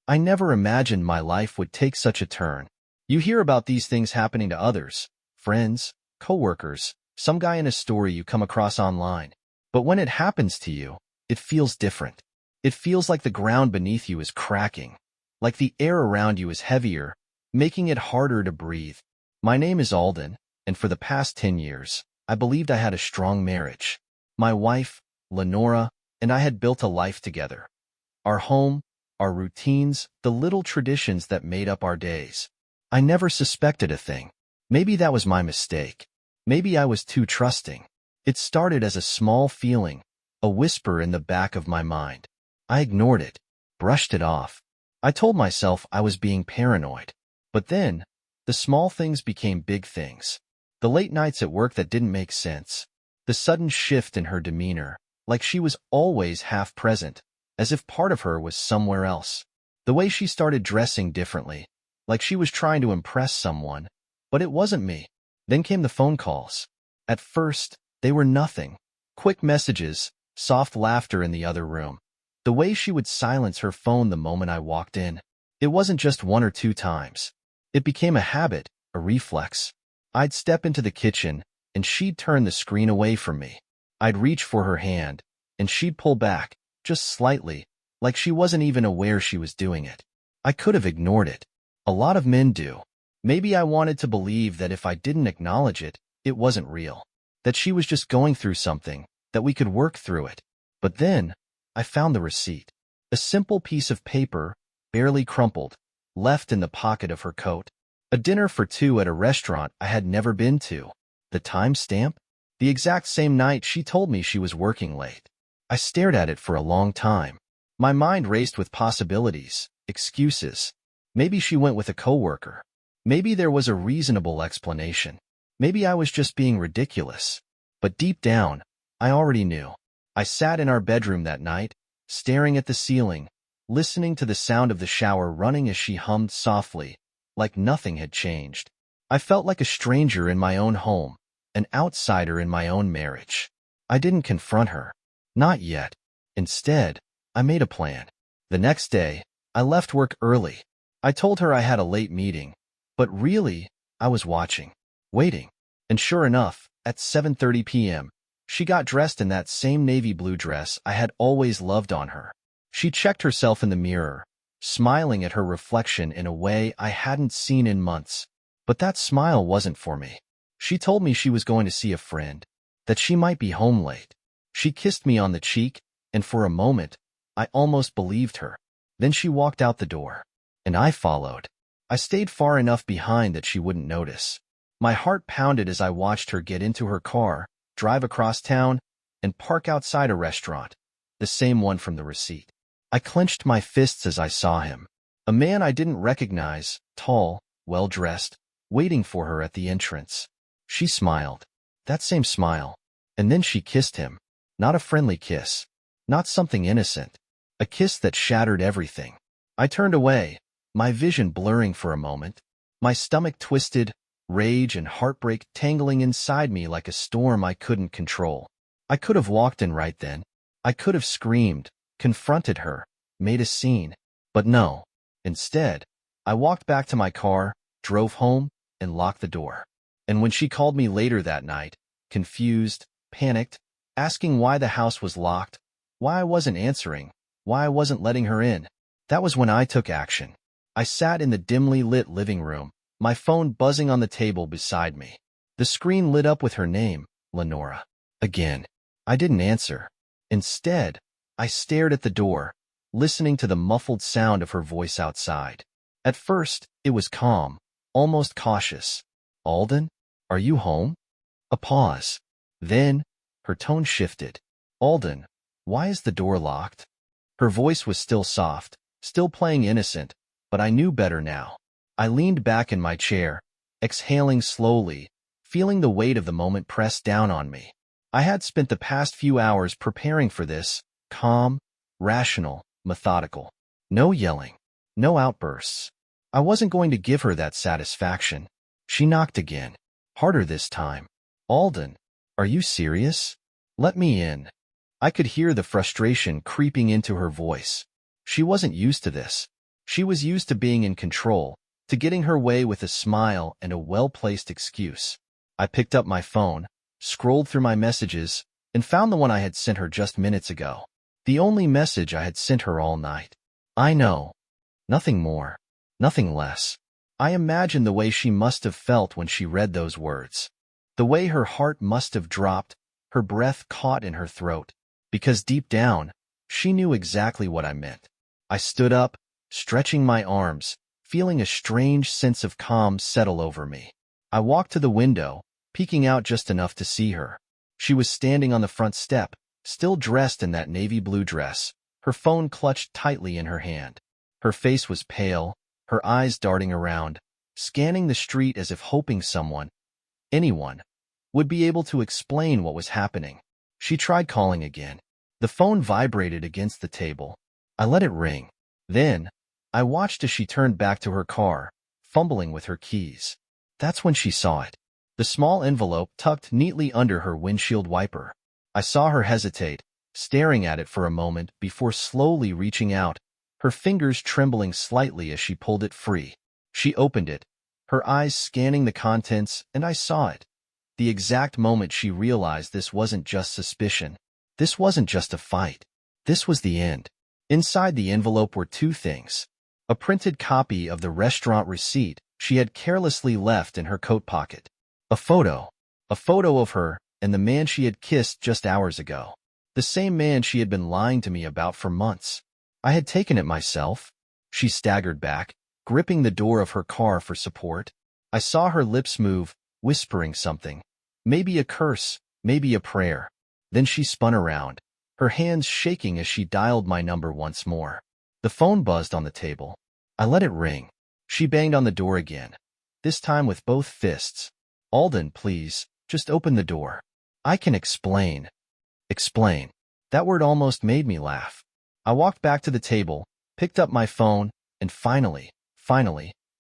I never imagined my life would take such a turn. You hear about these things happening to others, friends, coworkers, some guy in a story you come across online. But when it happens to you, it feels different. It feels like the ground beneath you is cracking, like the air around you is heavier, making it harder to breathe. My name is Alden, and for the past 10 years, I believed I had a strong marriage. My wife, Lenora, and I had built a life together. Our home, our routines, the little traditions that made up our days. I never suspected a thing. Maybe that was my mistake. Maybe I was too trusting. It started as a small feeling, a whisper in the back of my mind. I ignored it, brushed it off. I told myself I was being paranoid. But then, the small things became big things. The late nights at work that didn't make sense. The sudden shift in her demeanor, like she was always half present, as if part of her was somewhere else. The way she started dressing differently, like she was trying to impress someone, but it wasn't me. Then came the phone calls. At first, they were nothing. Quick messages, soft laughter in the other room. The way she would silence her phone the moment I walked in. It wasn't just one or two times. It became a habit, a reflex. I'd step into the kitchen, and she'd turn the screen away from me. I'd reach for her hand, and she'd pull back, just slightly, like she wasn't even aware she was doing it. I could have ignored it. A lot of men do. Maybe I wanted to believe that if I didn't acknowledge it, it wasn't real. That she was just going through something, that we could work through it. But then, I found the receipt. A simple piece of paper, barely crumpled, left in the pocket of her coat. A dinner for two at a restaurant I had never been to. The timestamp? The exact same night she told me she was working late. I stared at it for a long time. My mind raced with possibilities, excuses. Maybe she went with a coworker. Maybe there was a reasonable explanation. Maybe I was just being ridiculous. But deep down, I already knew. I sat in our bedroom that night, staring at the ceiling, listening to the sound of the shower running as she hummed softly, like nothing had changed. I felt like a stranger in my own home, an outsider in my own marriage. I didn't confront her. Not yet. Instead, I made a plan. The next day, I left work early. I told her I had a late meeting, but really, I was watching, waiting. And sure enough, at 7:30 p.m., she got dressed in that same navy blue dress I had always loved on her. She checked herself in the mirror, smiling at her reflection in a way I hadn't seen in months. But that smile wasn't for me. She told me she was going to see a friend, that she might be home late. She kissed me on the cheek, and for a moment, I almost believed her. Then she walked out the door, and I followed. I stayed far enough behind that she wouldn't notice. My heart pounded as I watched her get into her car, drive across town, and park outside a restaurant, the same one from the receipt. I clenched my fists as I saw him. A man I didn't recognize, tall, well-dressed, waiting for her at the entrance. She smiled. That same smile. And then she kissed him. Not a friendly kiss. Not something innocent. A kiss that shattered everything. I turned away, my vision blurring for a moment. My stomach twisted, rage and heartbreak tangling inside me like a storm I couldn't control. I could have walked in right then. I could have screamed, confronted her, made a scene. But no. Instead, I walked back to my car, drove home, and locked the door. And when she called me later that night, confused, panicked, asking why the house was locked, why I wasn't answering, why I wasn't letting her in, that was when I took action. I sat in the dimly lit living room, my phone buzzing on the table beside me. The screen lit up with her name, Lenora. Again. I didn't answer. Instead, I stared at the door, listening to the muffled sound of her voice outside. At first, it was calm, almost cautious. Alden, are you home? A pause. Then, her tone shifted. Alden, why is the door locked? Her voice was still soft, still playing innocent, but I knew better now. I leaned back in my chair, exhaling slowly, feeling the weight of the moment press down on me. I had spent the past few hours preparing for this, calm, rational, methodical. No yelling, no outbursts. I wasn't going to give her that satisfaction. She knocked again, harder this time. Alden, are you serious? Let me in. I could hear the frustration creeping into her voice. She wasn't used to this. She was used to being in control, to getting her way with a smile and a well-placed excuse. I picked up my phone, scrolled through my messages, and found the one I had sent her just minutes ago. The only message I had sent her all night. I know. Nothing more. Nothing less. I imagined the way she must have felt when she read those words. The way her heart must have dropped, her breath caught in her throat, because deep down, she knew exactly what I meant. I stood up, stretching my arms, feeling a strange sense of calm settle over me. I walked to the window, peeking out just enough to see her. She was standing on the front step, still dressed in that navy blue dress, her phone clutched tightly in her hand. Her face was pale, her eyes darting around, scanning the street as if hoping someone, anyone, would be able to explain what was happening. She tried calling again. The phone vibrated against the table. I let it ring. Then, I watched as she turned back to her car, fumbling with her keys. That's when she saw it. The small envelope tucked neatly under her windshield wiper. I saw her hesitate, staring at it for a moment before slowly reaching out, her fingers trembling slightly as she pulled it free. She opened it, her eyes scanning the contents, and I saw it. The exact moment she realized this wasn't just suspicion. This wasn't just a fight. This was the end. Inside the envelope were two things. A printed copy of the restaurant receipt she had carelessly left in her coat pocket. A photo of her and the man she had kissed just hours ago. The same man she had been lying to me about for months. I had taken it myself. She staggered back, gripping the door of her car for support. I saw her lips move, whispering something. Maybe a curse, maybe a prayer. Then she spun around, her hands shaking as she dialed my number once more. The phone buzzed on the table. I let it ring. She banged on the door again, this time with both fists. Alden, please, just open the door. I can explain. Explain. That word almost made me laugh. I walked back to the table, picked up my phone, and finally,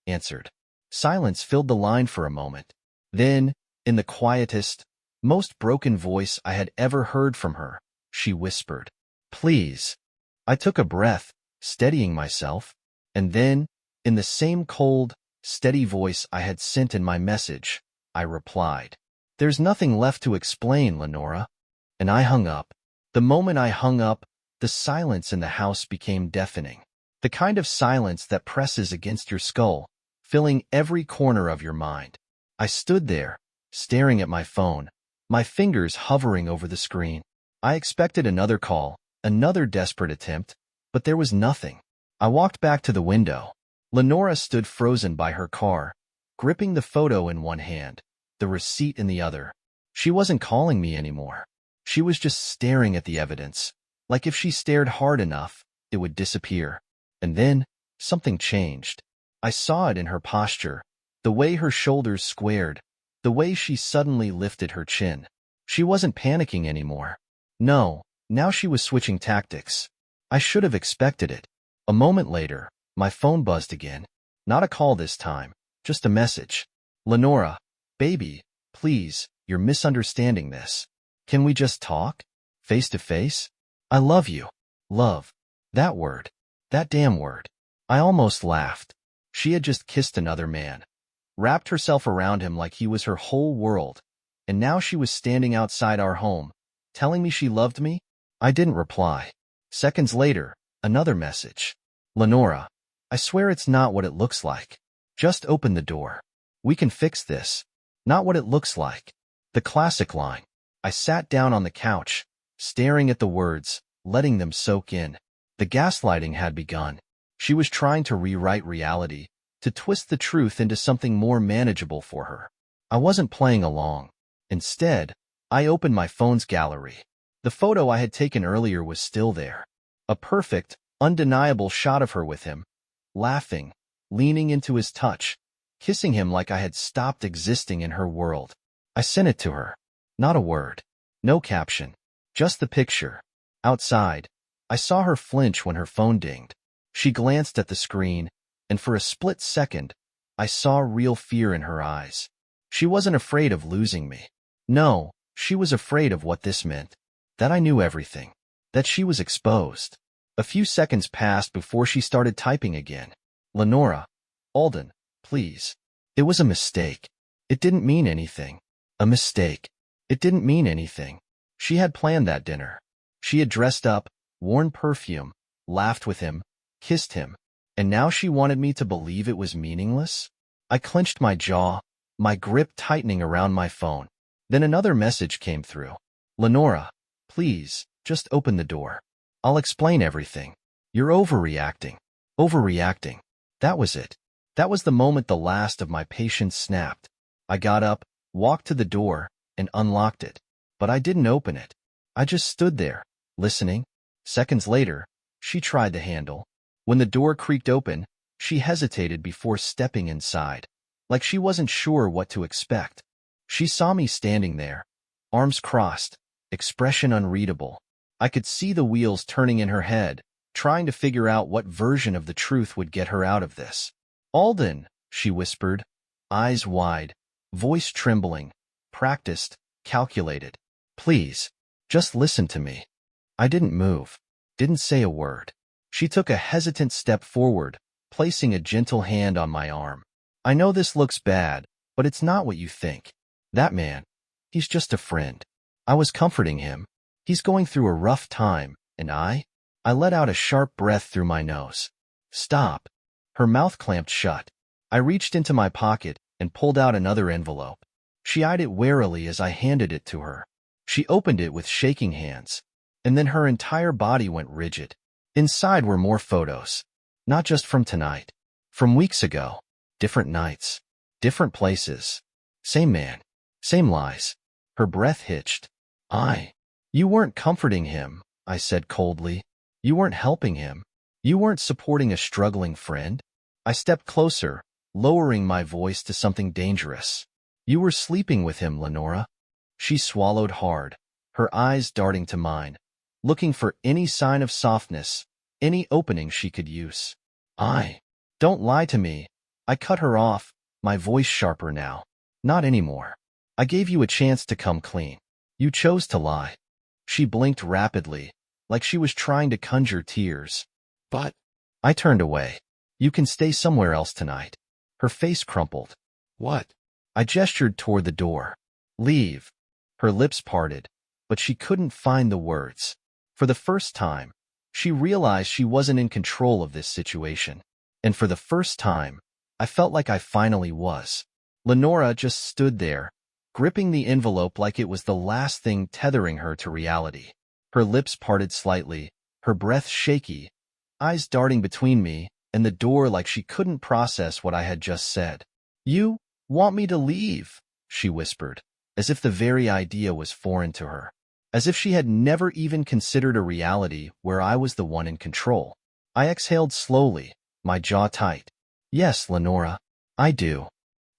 answered. Silence filled the line for a moment. Then, in the quietest, most broken voice I had ever heard from her, she whispered, "Please." I took a breath, steadying myself, and then, in the same cold, steady voice I had sent in my message, I replied, "There's nothing left to explain, Lenora." And I hung up. The moment I hung up, the silence in the house became deafening. The kind of silence that presses against your skull, filling every corner of your mind. I stood there, staring at my phone, my fingers hovering over the screen. I expected another call, another desperate attempt, but there was nothing. I walked back to the window. Lenora stood frozen by her car, gripping the photo in one hand, the receipt in the other. She wasn't calling me anymore. She was just staring at the evidence, like if she stared hard enough, it would disappear. And then, something changed. I saw it in her posture, the way her shoulders squared, the way she suddenly lifted her chin. She wasn't panicking anymore. No, now she was switching tactics. I should have expected it. A moment later, my phone buzzed again. Not a call this time, just a message. Lenora, baby, please, you're misunderstanding this. Can we just talk? Face to face? I love you. Love. That word. That damn word. I almost laughed. She had just kissed another man, wrapped herself around him like he was her whole world, and now she was standing outside our home, telling me she loved me? I didn't reply. Seconds later, another message. Lenora, I swear it's not what it looks like. Just open the door. We can fix this. Not what it looks like. The classic line. I sat down on the couch, staring at the words, letting them soak in. The gaslighting had begun. She was trying to rewrite reality, to twist the truth into something more manageable for her. I wasn't playing along. Instead, I opened my phone's gallery. The photo I had taken earlier was still there. A perfect, undeniable shot of her with him, laughing, leaning into his touch, kissing him like I had stopped existing in her world. I sent it to her. Not a word. No caption. Just the picture. Outside, I saw her flinch when her phone dinged. She glanced at the screen, and for a split second, I saw real fear in her eyes. She wasn't afraid of losing me. No, she was afraid of what this meant. That I knew everything. That she was exposed. A few seconds passed before she started typing again. Lenora, Alden, please. It was a mistake. It didn't mean anything. A mistake. It didn't mean anything. She had planned that dinner. She had dressed up, worn perfume, laughed with him, kissed him, and now she wanted me to believe it was meaningless? I clenched my jaw, my grip tightening around my phone. Then another message came through. Lenora, please, just open the door. I'll explain everything. You're overreacting. Overreacting. That was it. That was the moment the last of my patience snapped. I got up, walked to the door, and unlocked it. But I didn't open it. I just stood there, listening. Seconds later, she tried the handle. When the door creaked open, she hesitated before stepping inside, like she wasn't sure what to expect. She saw me standing there, arms crossed, expression unreadable. I could see the wheels turning in her head, trying to figure out what version of the truth would get her out of this. Alden, she whispered, eyes wide, voice trembling, practiced, calculated. Please, just listen to me. I didn't move, didn't say a word. She took a hesitant step forward, placing a gentle hand on my arm. I know this looks bad, but it's not what you think. That man, he's just a friend. I was comforting him. He's going through a rough time, and I let out a sharp breath through my nose. Stop. Her mouth clamped shut. I reached into my pocket and pulled out another envelope. She eyed it warily as I handed it to her. She opened it with shaking hands, and then her entire body went rigid. Inside were more photos. Not just from tonight. From weeks ago. Different nights. Different places. Same man. Same lies. Her breath hitched. You weren't comforting him, I said coldly. You weren't helping him. You weren't supporting a struggling friend. I stepped closer, lowering my voice to something dangerous. You were sleeping with him, Lenora. She swallowed hard, her eyes darting to mine, looking for any sign of softness, any opening she could use. Don't lie to me. I cut her off, my voice sharper now. Not anymore. I gave you a chance to come clean. You chose to lie. She blinked rapidly, like she was trying to conjure tears. But I turned away. You can stay somewhere else tonight. Her face crumpled. What? I gestured toward the door. Leave. Her lips parted, but she couldn't find the words. For the first time, she realized she wasn't in control of this situation. And for the first time, I felt like I finally was. Lenora just stood there, gripping the envelope like it was the last thing tethering her to reality. Her lips parted slightly, her breath shaky, eyes darting between me and the door like she couldn't process what I had just said. You want me to leave, she whispered, as if the very idea was foreign to her, as if she had never even considered a reality where I was the one in control. I exhaled slowly, my jaw tight. Yes, Lenora, I do.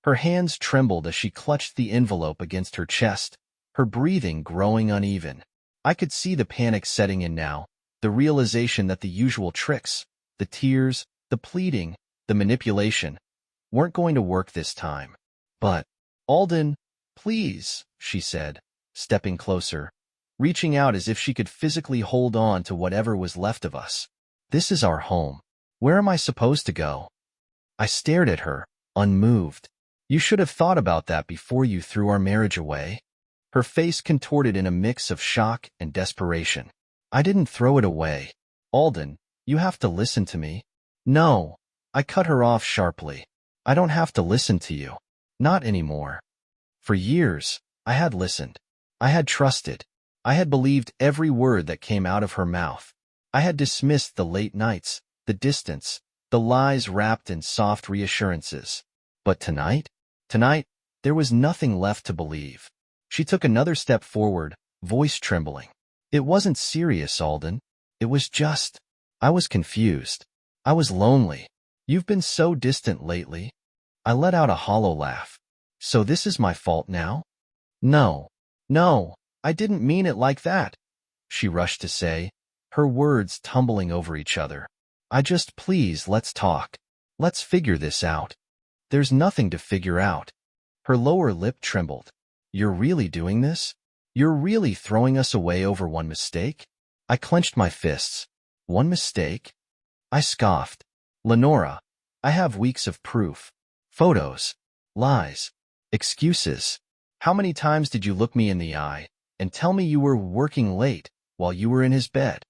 Her hands trembled as she clutched the envelope against her chest, her breathing growing uneven. I could see the panic setting in now, the realization that the usual tricks, the tears, the pleading, the manipulation, weren't going to work this time. But, Alden, please, she said, stepping closer, reaching out as if she could physically hold on to whatever was left of us. This is our home. Where am I supposed to go? I stared at her, unmoved. You should have thought about that before you threw our marriage away. Her face contorted in a mix of shock and desperation. I didn't throw it away. Alden, you have to listen to me. No. I cut her off sharply. I don't have to listen to you. Not anymore. For years, I had listened. I had trusted. I had believed every word that came out of her mouth. I had dismissed the late nights, the distance, the lies wrapped in soft reassurances. But tonight, there was nothing left to believe. She took another step forward, voice trembling. It wasn't serious, Alden. It was just, I was confused. I was lonely. You've been so distant lately. I let out a hollow laugh. So this is my fault now? No, I didn't mean it like that, she rushed to say, her words tumbling over each other. Please, let's talk. Let's figure this out. There's nothing to figure out. Her lower lip trembled. You're really doing this? You're really throwing us away over one mistake? I clenched my fists. One mistake? I scoffed. Lenora, I have weeks of proof. Photos. Lies. Excuses. How many times did you look me in the eye and tell me you were working late while you were in his bed?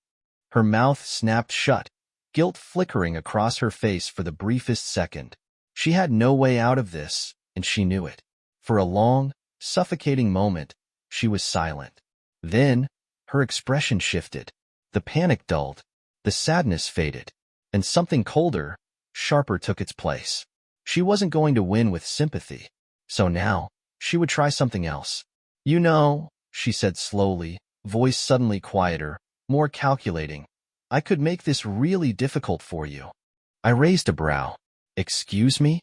Her mouth snapped shut, guilt flickering across her face for the briefest second. She had no way out of this, and she knew it. For a long, suffocating moment, she was silent. Then, her expression shifted. The panic dulled, the sadness faded, and something colder, sharper took its place. She wasn't going to win with sympathy, so now, she would try something else. You know, she said slowly, voice suddenly quieter, more calculating. I could make this really difficult for you. I raised a brow. Excuse me?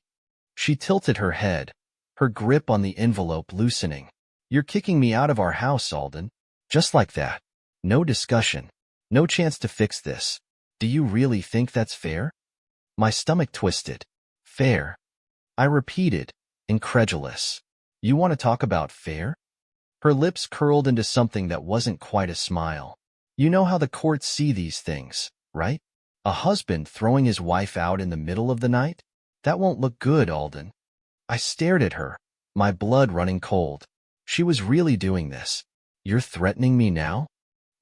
She tilted her head, her grip on the envelope loosening. You're kicking me out of our house, Alden. Just like that. No discussion. No chance to fix this. Do you really think that's fair? My stomach twisted. Fair? I repeated, incredulous. You want to talk about fair? Her lips curled into something that wasn't quite a smile. You know how the courts see these things, right? A husband throwing his wife out in the middle of the night? That won't look good, Alden. I stared at her, my blood running cold. She was really doing this. You're threatening me now?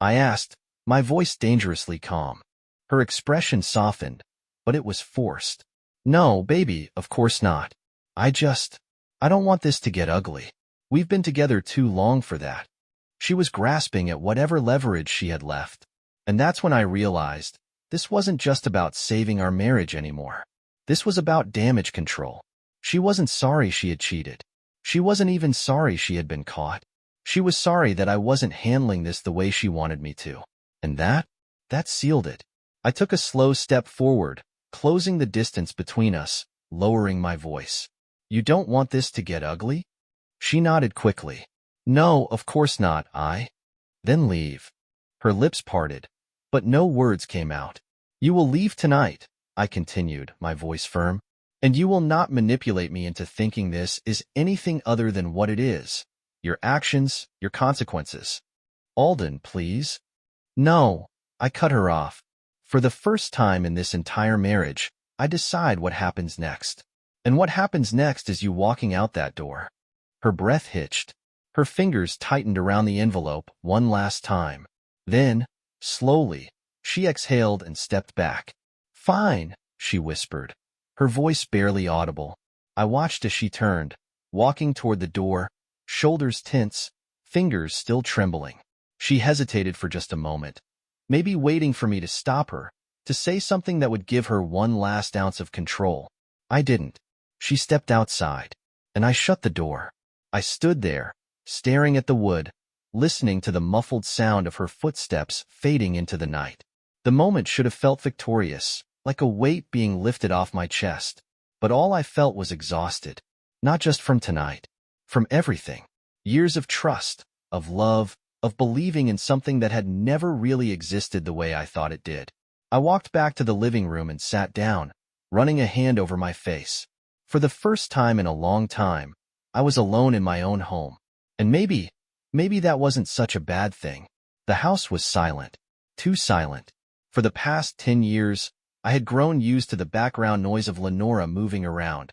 I asked, my voice dangerously calm. Her expression softened, but it was forced. No, baby, of course not. I don't want this to get ugly. We've been together too long for that. She was grasping at whatever leverage she had left. And that's when I realized this wasn't just about saving our marriage anymore. This was about damage control. She wasn't sorry she had cheated. She wasn't even sorry she had been caught. She was sorry that I wasn't handling this the way she wanted me to. And that sealed it. I took a slow step forward, closing the distance between us, lowering my voice. You don't want this to get ugly? She nodded quickly. No, of course not, Then leave. Her lips parted, but no words came out. You will leave tonight, I continued, my voice firm. And you will not manipulate me into thinking this is anything other than what it is. Your actions, your consequences. Alden, please. No, I cut her off. For the first time in this entire marriage, I decide what happens next. And what happens next is you walking out that door. Her breath hitched. Her fingers tightened around the envelope one last time. Then, slowly, she exhaled and stepped back. Fine, she whispered, her voice barely audible. I watched as she turned, walking toward the door, shoulders tense, fingers still trembling. She hesitated for just a moment, maybe waiting for me to stop her, to say something that would give her one last ounce of control. I didn't. She stepped outside, and I shut the door. I stood there, staring at the wood, listening to the muffled sound of her footsteps fading into the night. The moment should have felt victorious, like a weight being lifted off my chest. But all I felt was exhausted. Not just from tonight. From everything. Years of trust, of love, of believing in something that had never really existed the way I thought it did. I walked back to the living room and sat down, running a hand over my face. For the first time in a long time, I was alone in my own home. And maybe that wasn't such a bad thing. The house was silent. Too silent. For the past 10 years, I had grown used to the background noise of Lenora moving around.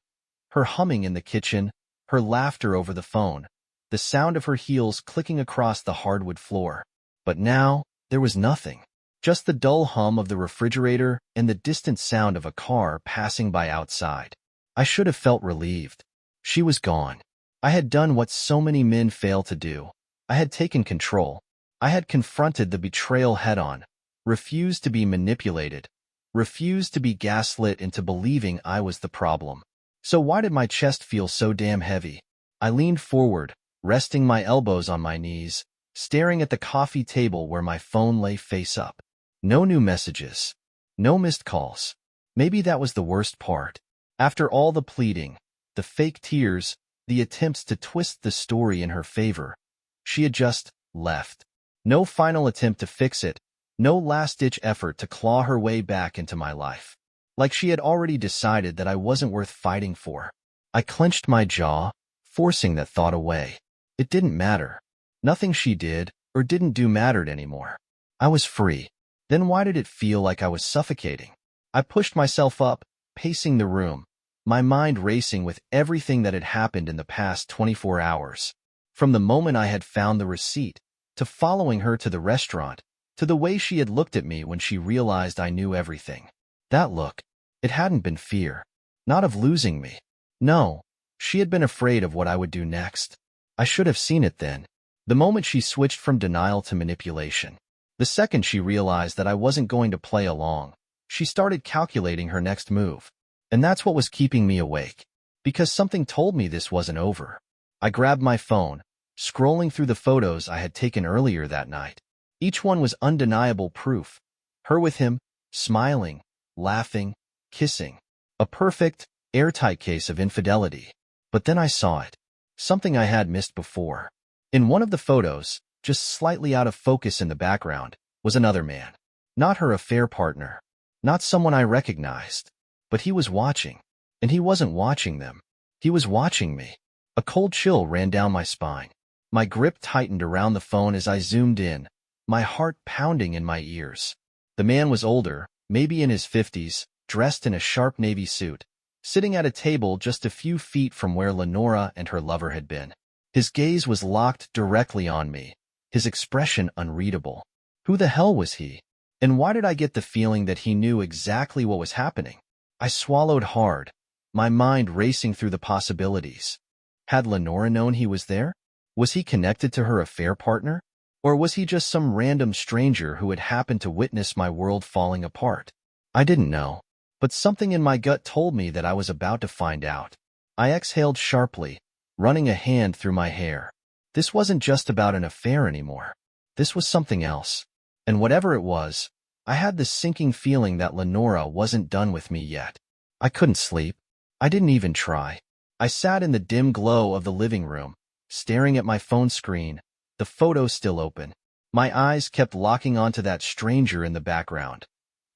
Her humming in the kitchen, her laughter over the phone, the sound of her heels clicking across the hardwood floor. But now, there was nothing. Just the dull hum of the refrigerator and the distant sound of a car passing by outside. I should have felt relieved. She was gone. I had done what so many men fail to do. I had taken control. I had confronted the betrayal head-on, refused to be manipulated, refused to be gaslit into believing I was the problem. So why did my chest feel so damn heavy? I leaned forward, resting my elbows on my knees, staring at the coffee table where my phone lay face up. No new messages. No missed calls. Maybe that was the worst part. After all the pleading, the fake tears, the attempts to twist the story in her favor, she had just left. No final attempt to fix it, no last-ditch effort to claw her way back into my life. Like she had already decided that I wasn't worth fighting for. I clenched my jaw, forcing that thought away. It didn't matter. Nothing she did or didn't do mattered anymore. I was free. Then why did it feel like I was suffocating? I pushed myself up, pacing the room, my mind racing with everything that had happened in the past 24 hours. From the moment I had found the receipt, to following her to the restaurant, to the way she had looked at me when she realized I knew everything. That look, it hadn't been fear. Not of losing me. No, she had been afraid of what I would do next. I should have seen it then. The moment she switched from denial to manipulation. The second she realized that I wasn't going to play along, she started calculating her next move. And that's what was keeping me awake. Because something told me this wasn't over. I grabbed my phone, scrolling through the photos I had taken earlier that night. Each one was undeniable proof. Her with him, smiling, laughing, kissing. A perfect, airtight case of infidelity. But then I saw it. Something I had missed before. In one of the photos, just slightly out of focus in the background, was another man. Not her affair partner. Not someone I recognized. But he was watching. And he wasn't watching them. He was watching me. A cold chill ran down my spine. My grip tightened around the phone as I zoomed in, my heart pounding in my ears. The man was older, maybe in his 50s, dressed in a sharp navy suit, sitting at a table just a few feet from where Lenora and her lover had been. His gaze was locked directly on me, his expression unreadable. Who the hell was he? And why did I get the feeling that he knew exactly what was happening? I swallowed hard, my mind racing through the possibilities. Had Lenora known he was there? Was he connected to her affair partner? Or was he just some random stranger who had happened to witness my world falling apart? I didn't know. But something in my gut told me that I was about to find out. I exhaled sharply, running a hand through my hair. This wasn't just about an affair anymore. This was something else. And whatever it was, I had this sinking feeling that Lenora wasn't done with me yet. I couldn't sleep. I didn't even try. I sat in the dim glow of the living room, staring at my phone screen, the photo still open. My eyes kept locking onto that stranger in the background.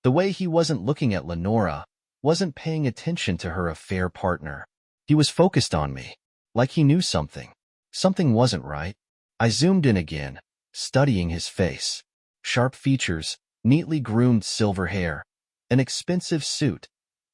The way he wasn't looking at Lenora, wasn't paying attention to her affair partner. He was focused on me, like he knew something. Something wasn't right. I zoomed in again, studying his face. Sharp features, neatly groomed silver hair, an expensive suit.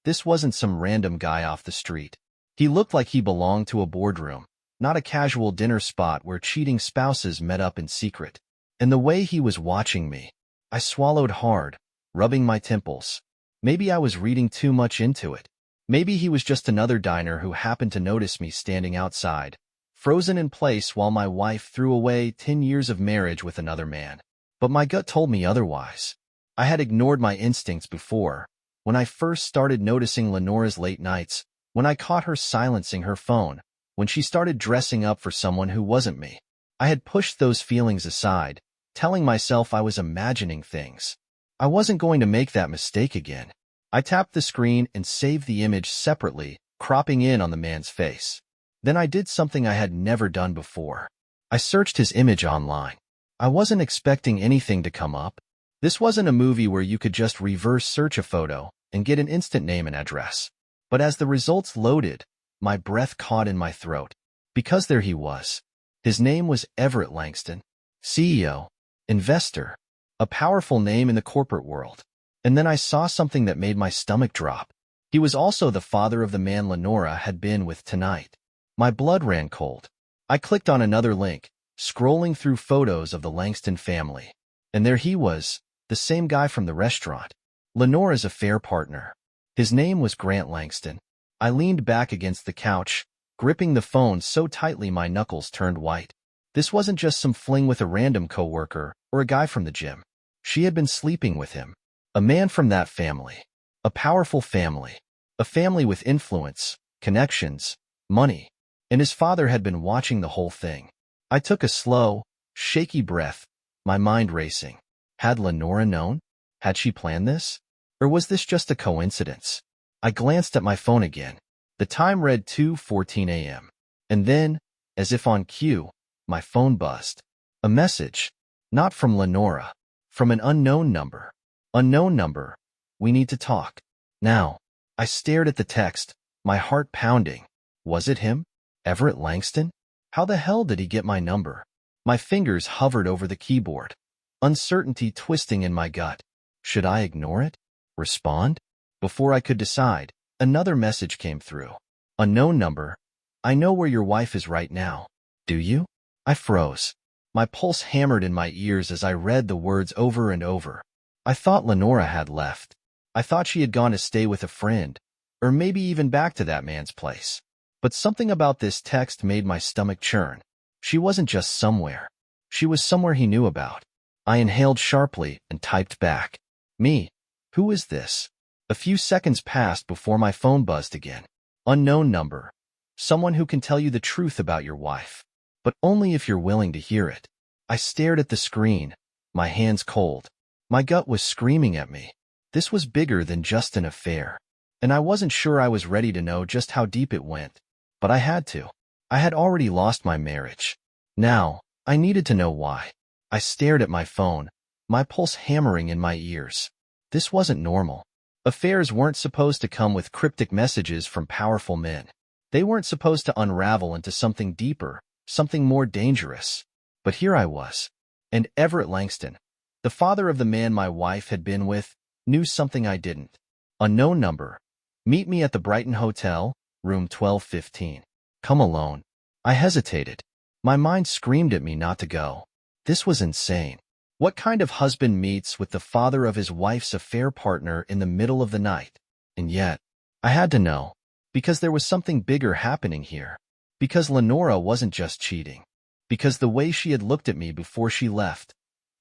This wasn't some random guy off the street. He looked like he belonged to a boardroom, not a casual dinner spot where cheating spouses met up in secret. And the way he was watching me, I swallowed hard, rubbing my temples. Maybe I was reading too much into it. Maybe he was just another diner who happened to notice me standing outside, frozen in place while my wife threw away 10 years of marriage with another man. But my gut told me otherwise. I had ignored my instincts before, when I first started noticing Lenora's late nights, when I caught her silencing her phone, when she started dressing up for someone who wasn't me. I had pushed those feelings aside, telling myself I was imagining things. I wasn't going to make that mistake again. I tapped the screen and saved the image separately, cropping in on the man's face. Then I did something I had never done before. I searched his image online. I wasn't expecting anything to come up. This wasn't a movie where you could just reverse search a photo and get an instant name and address. But as the results loaded, my breath caught in my throat. Because there he was. His name was Everett Langston. CEO. Investor. A powerful name in the corporate world. And then I saw something that made my stomach drop. He was also the father of the man Lenora had been with tonight. My blood ran cold. I clicked on another link, scrolling through photos of the Langston family. And there he was, the same guy from the restaurant. Lenora's affair partner. His name was Grant Langston. I leaned back against the couch, gripping the phone so tightly my knuckles turned white. This wasn't just some fling with a random coworker or a guy from the gym. She had been sleeping with him. A man from that family. A powerful family. A family with influence, connections, money. And his father had been watching the whole thing. I took a slow, shaky breath, my mind racing. Had Lenora known? Had she planned this? Or was this just a coincidence? I glanced at my phone again. The time read 2:14 a.m. And then, as if on cue, my phone buzzed. A message. Not from Lenora. From an unknown number. Unknown number. We need to talk. Now. I stared at the text, my heart pounding. Was it him? Everett Langston? How the hell did he get my number? My fingers hovered over the keyboard. Uncertainty twisting in my gut. Should I ignore it? Respond? Before I could decide, another message came through. Unknown number. I know where your wife is right now. Do you? I froze. My pulse hammered in my ears as I read the words over and over. I thought Lenora had left. I thought she had gone to stay with a friend, or maybe even back to that man's place. But something about this text made my stomach churn. She wasn't just somewhere. She was somewhere he knew about. I inhaled sharply and typed back. Me. Who is this? A few seconds passed before my phone buzzed again. Unknown number. Someone who can tell you the truth about your wife. But only if you're willing to hear it. I stared at the screen, my hands cold. My gut was screaming at me. This was bigger than just an affair. And I wasn't sure I was ready to know just how deep it went. But I had to. I had already lost my marriage. Now, I needed to know why. I stared at my phone, my pulse hammering in my ears. This wasn't normal. Affairs weren't supposed to come with cryptic messages from powerful men. They weren't supposed to unravel into something deeper, something more dangerous. But here I was. And Everett Langston, the father of the man my wife had been with, knew something I didn't. Unknown number. Meet me at the Brighton Hotel, room 1215. Come alone. I hesitated. My mind screamed at me not to go. This was insane. What kind of husband meets with the father of his wife's affair partner in the middle of the night? And yet, I had to know. Because there was something bigger happening here. Because Lenora wasn't just cheating. Because the way she had looked at me before she left,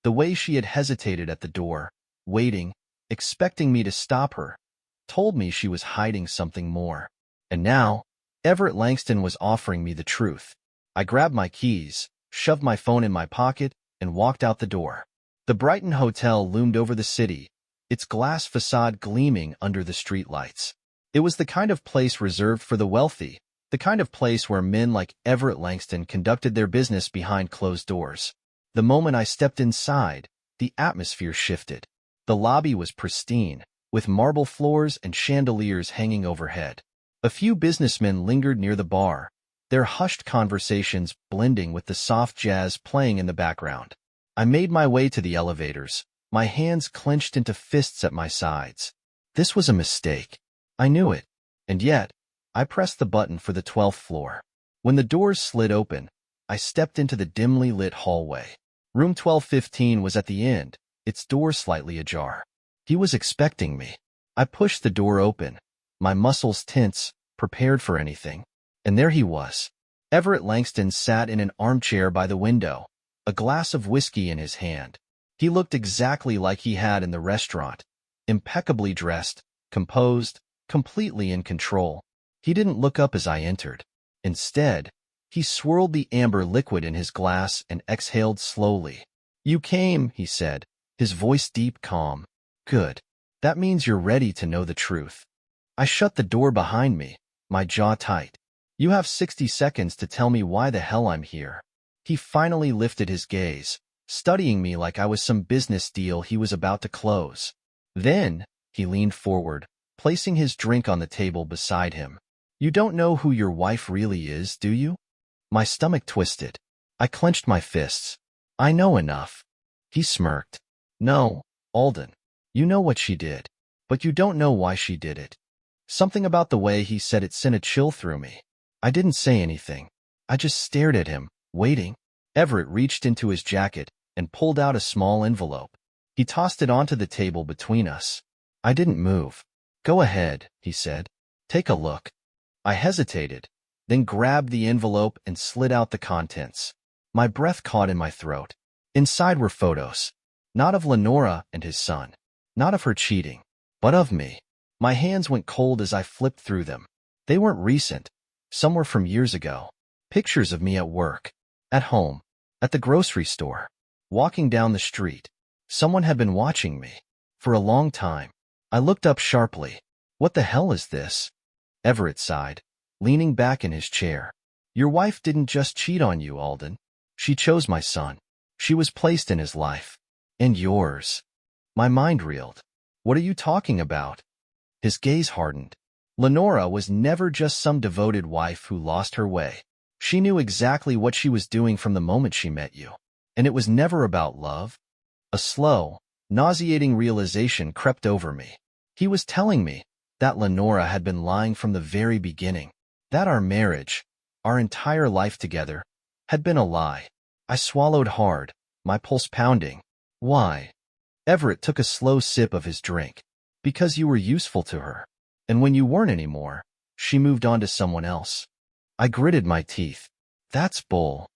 the way she had hesitated at the door, waiting, expecting me to stop her, told me she was hiding something more. And now, Everett Langston was offering me the truth. I grabbed my keys, shoved my phone in my pocket, and walked out the door. The Brighton Hotel loomed over the city, its glass facade gleaming under the streetlights. It was the kind of place reserved for the wealthy, the kind of place where men like Everett Langston conducted their business behind closed doors. The moment I stepped inside, the atmosphere shifted. The lobby was pristine, with marble floors and chandeliers hanging overhead. A few businessmen lingered near the bar, their hushed conversations blending with the soft jazz playing in the background. I made my way to the elevators, my hands clenched into fists at my sides. This was a mistake. I knew it. And yet, I pressed the button for the 12th floor. When the doors slid open, I stepped into the dimly lit hallway. Room 1215 was at the end, its door slightly ajar. He was expecting me. I pushed the door open, my muscles tense, prepared for anything. And there he was. Everett Langston sat in an armchair by the window, a glass of whiskey in his hand. He looked exactly like he had in the restaurant, impeccably dressed, composed, completely in control. He didn't look up as I entered. Instead, he swirled the amber liquid in his glass and exhaled slowly. "You came," he said, his voice deep calm. "Good. That means you're ready to know the truth." I shut the door behind me, my jaw tight. "You have 60 seconds to tell me why the hell I'm here." He finally lifted his gaze, studying me like I was some business deal he was about to close. Then, he leaned forward, placing his drink on the table beside him. "You don't know who your wife really is, do you?" My stomach twisted. I clenched my fists. "I know enough." He smirked. "No, Alden. You know what she did. But you don't know why she did it." Something about the way he said it sent a chill through me. I didn't say anything. I just stared at him, waiting. Everett reached into his jacket and pulled out a small envelope. He tossed it onto the table between us. I didn't move. "Go ahead," he said. "Take a look." I hesitated, then grabbed the envelope and slid out the contents. My breath caught in my throat. Inside were photos. Not of Lenora and his son. Not of her cheating. But of me. My hands went cold as I flipped through them. They weren't recent. Some were from years ago. Pictures of me at work. At home. At the grocery store. Walking down the street. Someone had been watching me. For a long time. I looked up sharply. "What the hell is this?" Everett sighed, leaning back in his chair. "Your wife didn't just cheat on you, Alden. She chose my son. She was placed in his life. And yours." My mind reeled. "What are you talking about?" His gaze hardened. "Lenora was never just some devoted wife who lost her way. She knew exactly what she was doing from the moment she met you. And it was never about love." A slow, Nauseating realization crept over me. He was telling me that Lenora had been lying from the very beginning, that our marriage, our entire life together, had been a lie. I swallowed hard, my pulse pounding. Why? Everett took a slow sip of his drink. Because you were useful to her. And when you weren't anymore, she moved on to someone else. I gritted my teeth. That's bull.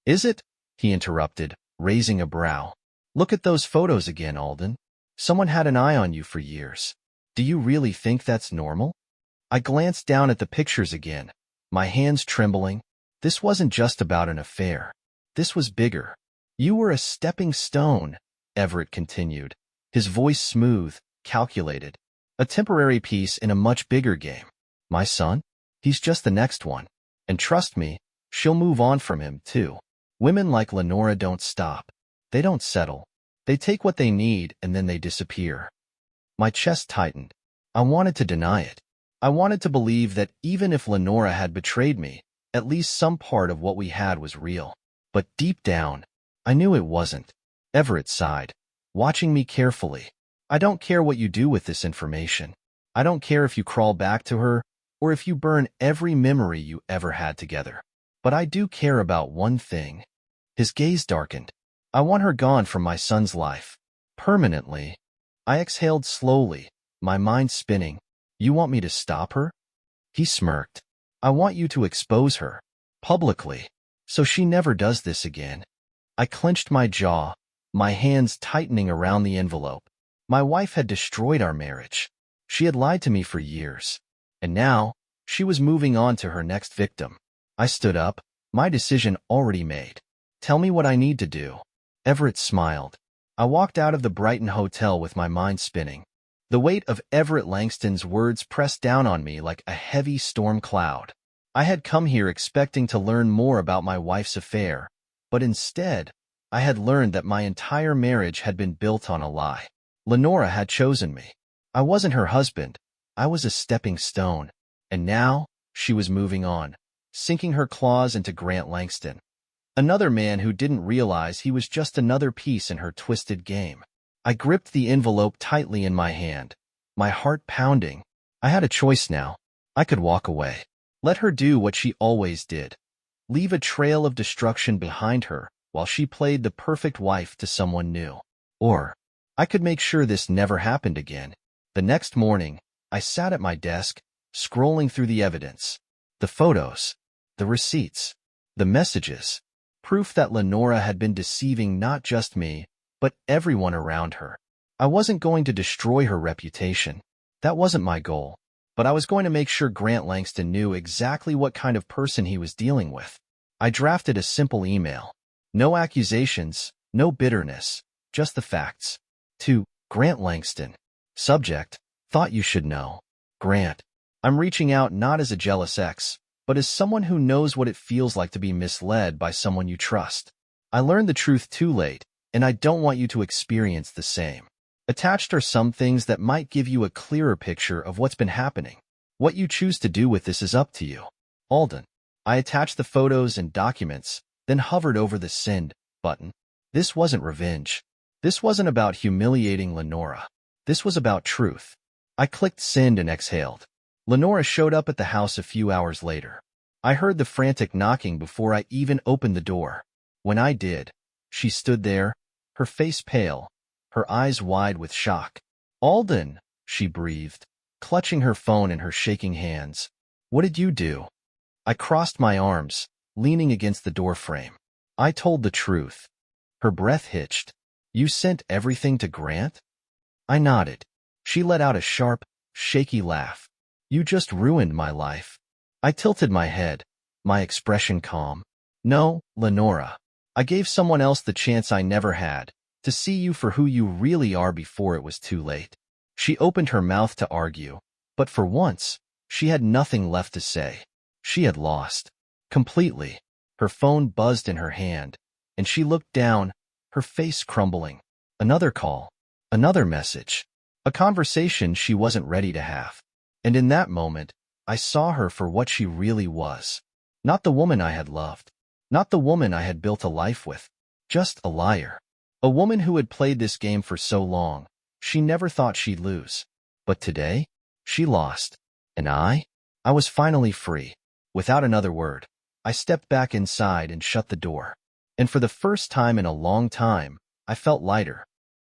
Is it? He interrupted, raising a brow. Look at those photos again, Alden. Someone had an eye on you for years. Do you really think that's normal? I glanced down at the pictures again, my hands trembling. This wasn't just about an affair. This was bigger. You were a stepping stone, Everett continued, his voice smooth, calculated. A temporary piece in a much bigger game. My son? He's just the next one. And trust me, she'll move on from him, too. Women like Lenora don't stop. They don't settle. They take what they need and then they disappear. My chest tightened. I wanted to deny it. I wanted to believe that even if Lenora had betrayed me, at least some part of what we had was real. But deep down, I knew it wasn't. Everett sighed, watching me carefully. I don't care what you do with this information. I don't care if you crawl back to her or if you burn every memory you ever had together. But I do care about one thing. His gaze darkened. I want her gone from my son's life. Permanently. I exhaled slowly, my mind spinning. You want me to stop her? He smirked. I want you to expose her. Publicly. So she never does this again. I clenched my jaw, my hands tightening around the envelope. My wife had destroyed our marriage. She had lied to me for years. And now, she was moving on to her next victim. I stood up, my decision already made. Tell me what I need to do. Everett smiled. I walked out of the Brighton hotel with my mind spinning. The weight of Everett Langston's words pressed down on me like a heavy storm cloud. I had come here expecting to learn more about my wife's affair, but instead, I had learned that my entire marriage had been built on a lie. Lenora had chosen me. I wasn't her husband. I was a stepping stone. And now, she was moving on, sinking her claws into Grant Langston. Another man who didn't realize he was just another piece in her twisted game. I gripped the envelope tightly in my hand, my heart pounding. I had a choice now. I could walk away. Let her do what she always did. Leave a trail of destruction behind her while she played the perfect wife to someone new. Or, I could make sure this never happened again. The next morning, I sat at my desk, scrolling through the evidence. The photos, the receipts, the messages. Proof that Lenora had been deceiving not just me, but everyone around her. I wasn't going to destroy her reputation. That wasn't my goal. But I was going to make sure Grant Langston knew exactly what kind of person he was dealing with. I drafted a simple email. No accusations, no bitterness, just the facts. To Grant Langston. Subject, thought you should know. Grant, I'm reaching out not as a jealous ex, but as someone who knows what it feels like to be misled by someone you trust. I learned the truth too late, and I don't want you to experience the same. Attached are some things that might give you a clearer picture of what's been happening. What you choose to do with this is up to you. Alden. I attached the photos and documents, then hovered over the send button. This wasn't revenge. This wasn't about humiliating Lenora. This was about truth. I clicked send and exhaled. Lenora showed up at the house a few hours later. I heard the frantic knocking before I even opened the door. When I did, she stood there, her face pale, her eyes wide with shock. Alden, she breathed, clutching her phone in her shaking hands. What did you do? I crossed my arms, leaning against the doorframe. I told the truth. Her breath hitched. You sent everything to Grant? I nodded. She let out a sharp, shaky laugh. You just ruined my life. I tilted my head, my expression calm. No, Lenora. I gave someone else the chance I never had, to see you for who you really are before it was too late. She opened her mouth to argue, but for once, she had nothing left to say. She had lost. Completely. Her phone buzzed in her hand, and she looked down, her face crumbling. Another call. Another message. A conversation she wasn't ready to have. And in that moment, I saw her for what she really was. Not the woman I had loved. Not the woman I had built a life with. Just a liar. A woman who had played this game for so long, she never thought she'd lose. But today, she lost. And I was finally free. Without another word, I stepped back inside and shut the door. And for the first time in a long time, I felt lighter.